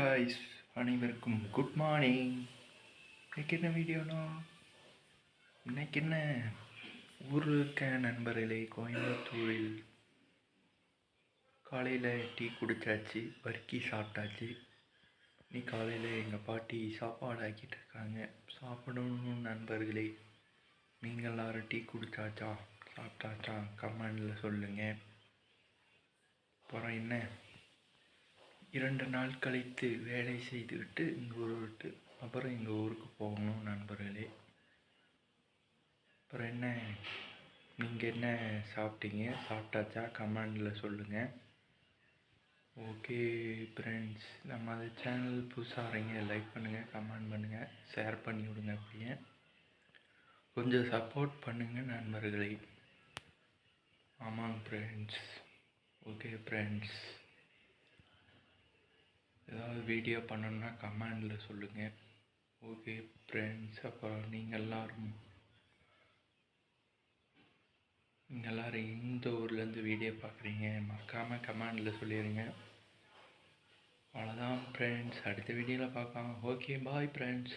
Guys, அனைவருக்கும் good morning. இன்னைக்கு என்ன வீடியோனா, இன்னைக்கு என்ன ஊரில் இருக்க நண்பர்களே, கோயம்புத்தூரில் காலையில் டீ குடித்தாச்சு, வர்க்கி சாப்பிட்டாச்சு. நீ காலையில் எங்கள் பாட்டி சாப்பாடு ஆக்கிட்டு இருக்காங்க, சாப்பிடணும். நண்பர்களே, நீங்கள் எல்லாரும் டீ குடிச்சாச்சா, சாப்பிட்டாச்சா, கமெண்டில் சொல்லுங்கள். அப்புறம் என்ன, 2 நாள் கழித்து வேலை செய்துவிட்டு அப்புறம் எங்கள் ஊருக்கு போகணும் நண்பர்களே. அப்புறம் என்ன, நீங்கள் என்ன சாப்பிட்டீங்க, சாப்பிட்டாச்சா, கமெண்டில் சொல்லுங்கள். ஓகே ஃப்ரெண்ட்ஸ், நம்ம சேனல் புதுசாக வரீங்க, லைக் பண்ணுங்கள், கமெண்ட் பண்ணுங்கள், ஷேர் பண்ணி விடுங்க. அப்படியே கொஞ்சம் சப்போர்ட் பண்ணுங்கள் நண்பர்களே. ஆமாங்க ஃப்ரெண்ட்ஸ். ஓகே ஃப்ரெண்ட்ஸ், ஏதாவது வீடியோ பண்ணணுன்னா கமெண்டில் சொல்லுங்கள். ஓகே ஃப்ரெண்ட்ஸ், அப்புறம் நீங்கள் எல்லோரும் எந்த ஊர்லேருந்து வீடியோ பார்க்குறீங்க, மறக்காமல் கமெண்டில் சொல்லிடுங்க. அவ்வளோதான் ஃப்ரெண்ட்ஸ், அடுத்த வீடியோவில் பார்க்கலாம். Okay bye friends.